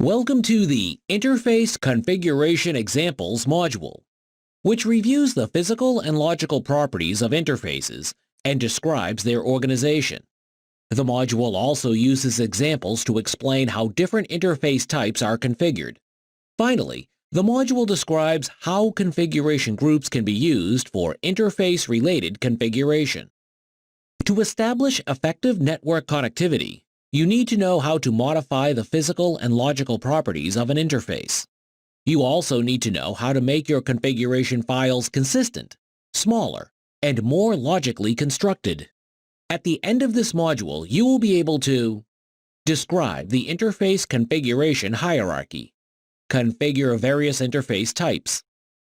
Welcome to the Interface Configuration Examples module, which reviews the physical and logical properties of interfaces and describes their organization. The module also uses examples to explain how different interface types are configured. Finally, the module describes how configuration groups can be used for interface-related configuration. To establish effective network connectivity, you need to know how to modify the physical and logical properties of an interface. You also need to know how to make your configuration files consistent, smaller, and more logically constructed. At the end of this module, you will be able to describe the interface configuration hierarchy, configure various interface types,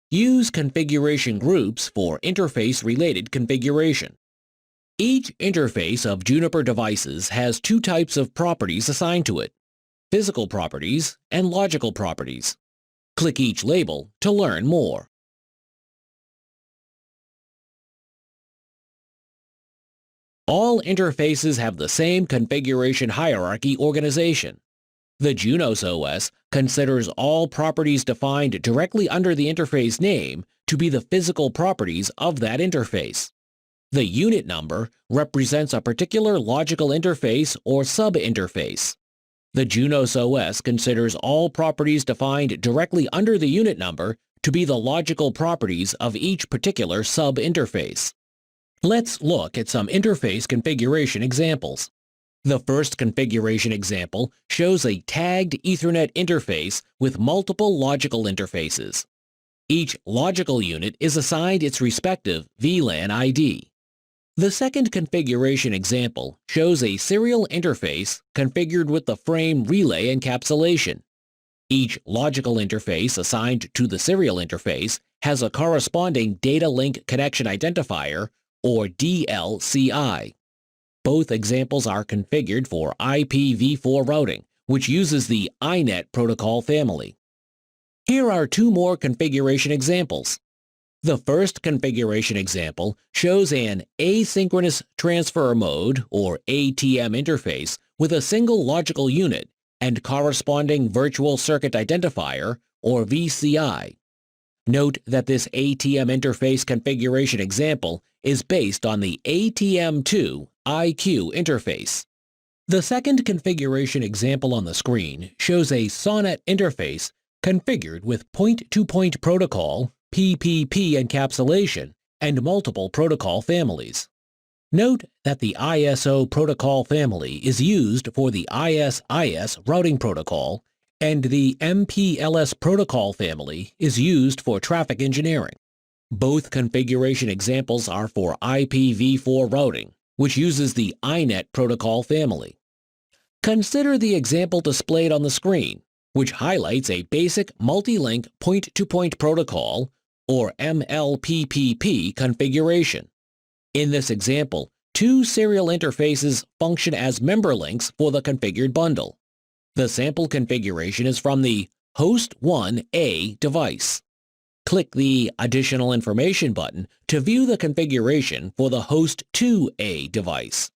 use configuration groups for interface-related configuration. Each interface of Juniper devices has two types of properties assigned to it: physical properties and logical properties. Click each label to learn more. All interfaces have the same configuration hierarchy organization. The Junos OS considers all properties defined directly under the interface name to be the physical properties of that interface. The unit number represents a particular logical interface or sub-interface. The Junos OS considers all properties defined directly under the unit number to be the logical properties of each particular sub-interface. Let's look at some interface configuration examples. The first configuration example shows a tagged Ethernet interface with multiple logical interfaces. Each logical unit is assigned its respective VLAN ID. The second configuration example shows a serial interface configured with the frame relay encapsulation. Each logical interface assigned to the serial interface has a corresponding data link connection identifier, or DLCI. Both examples are configured for IPv4 routing, which uses the INET protocol family. Here are two more configuration examples. The first configuration example shows an asynchronous transfer mode, or ATM interface with a single logical unit and corresponding virtual circuit identifier, or VCI. Note that this ATM interface configuration example is based on the ATM2 IQ interface. The second configuration example on the screen shows a SONET interface configured with point-to-point protocol, PPP encapsulation, and multiple protocol families. Note that the ISO protocol family is used for the ISIS routing protocol, and the MPLS protocol family is used for traffic engineering. Both configuration examples are for IPv4 routing, which uses the INET protocol family. Consider the example displayed on the screen, which highlights a basic multi-link point-to-point protocol, or MLPPP configuration. In this example, two serial interfaces function as member links for the configured bundle. The sample configuration is from the Host 1A device. Click the Additional Information button to view the configuration for the Host 2A device.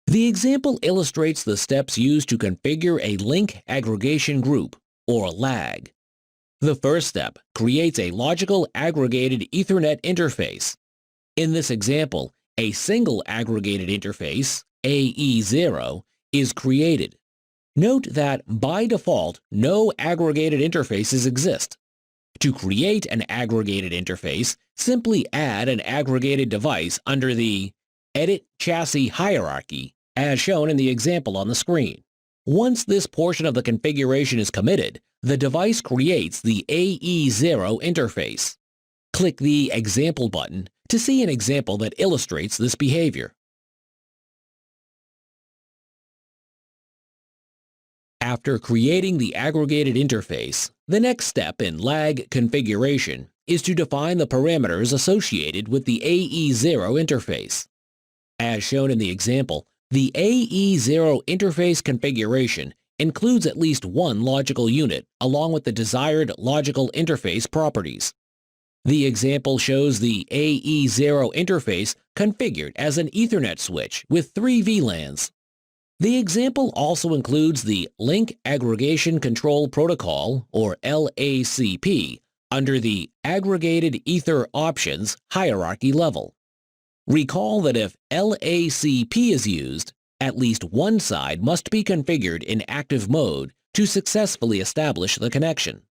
The example illustrates the steps used to configure a link aggregation group, or LAG. The first step creates a logical aggregated Ethernet interface. In this example, a single aggregated interface, AE0, is created. Note that by default, no aggregated interfaces exist. To create an aggregated interface, simply add an aggregated device under the Edit Chassis hierarchy, as shown in the example on the screen. Once this portion of the configuration is committed, the device creates the AE0 interface. Click the Example button to see an example that illustrates this behavior. After creating the aggregated interface, the next step in LAG configuration is to define the parameters associated with the AE0 interface. As shown in the example, the AE0 interface configuration includes at least one logical unit along with the desired logical interface properties. The example shows the AE0 interface configured as an Ethernet switch with 3 VLANs. The example also includes the Link Aggregation Control Protocol, or LACP, under the Aggregated Ether Options hierarchy level. Recall that if LACP is used, at least one side must be configured in active mode to successfully establish the connection.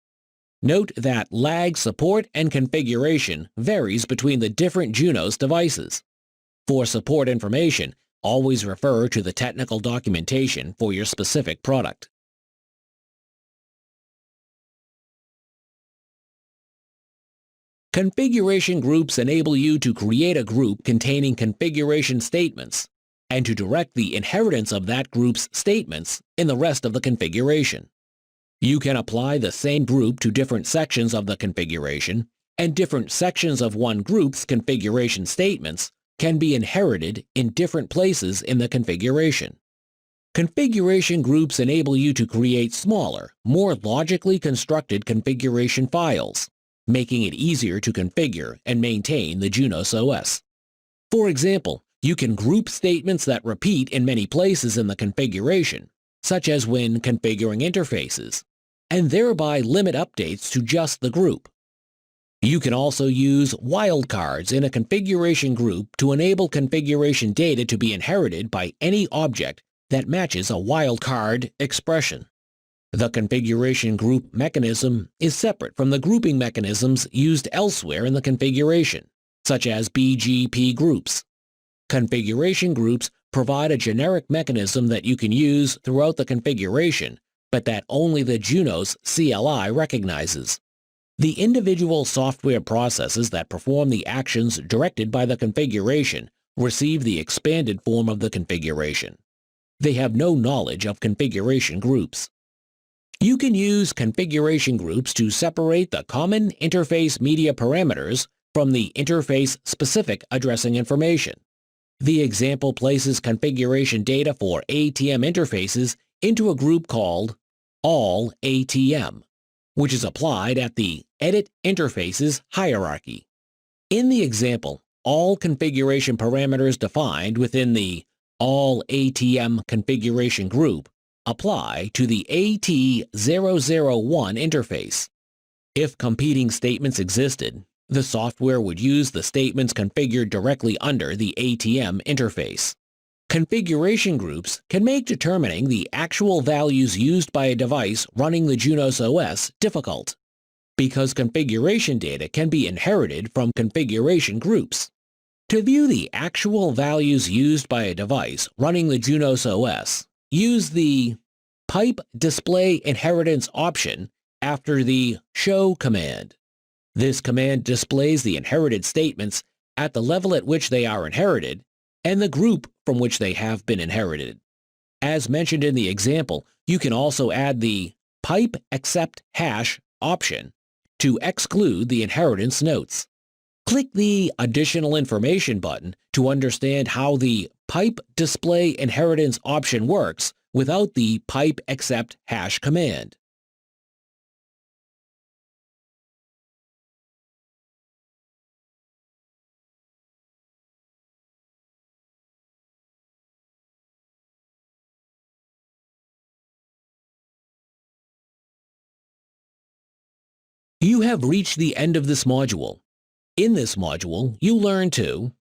Note that lag support and configuration varies between the different Junos devices. For support information, always refer to the technical documentation for your specific product. Configuration groups enable you to create a group containing configuration statements and to direct the inheritance of that group's statements in the rest of the configuration. You can apply the same group to different sections of the configuration, and different sections of one group's configuration statements can be inherited in different places in the configuration. Configuration groups enable you to create smaller, more logically constructed configuration files, making it easier to configure and maintain the Junos OS. For example, you can group statements that repeat in many places in the configuration, such as when configuring interfaces, and thereby limit updates to just the group. You can also use wildcards in a configuration group to enable configuration data to be inherited by any object that matches a wildcard expression. The configuration group mechanism is separate from the grouping mechanisms used elsewhere in the configuration, such as BGP groups. Configuration groups provide a generic mechanism that you can use throughout the configuration, but that only the Junos CLI recognizes. The individual software processes that perform the actions directed by the configuration receive the expanded form of the configuration. They have no knowledge of configuration groups. You can use configuration groups to separate the common interface media parameters from the interface-specific addressing information. The example places configuration data for ATM interfaces into a group called All ATM, which is applied at the Edit Interfaces hierarchy. In the example, all configuration parameters defined within the All ATM configuration group apply to the AT001 interface. If competing statements existed, the software would use the statements configured directly under the ATM interface. Configuration groups can make determining the actual values used by a device running the Junos OS difficult, because configuration data can be inherited from configuration groups. To view the actual values used by a device running the Junos OS, use the Pipe Display Inheritance option after the Show command. This command displays the inherited statements at the level at which they are inherited and the group from which they have been inherited. As mentioned in the example, you can also add the Pipe Accept Hash option to exclude the inheritance notes. Click the Additional Information button to understand how the Pipe Display Inheritance option works without the Pipe Accept Hash command. You have reached the end of this module. In this module, you learn to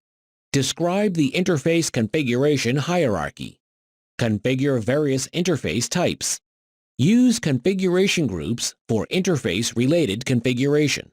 describe the interface configuration hierarchy, configure various interface types, use configuration groups for interface-related configuration,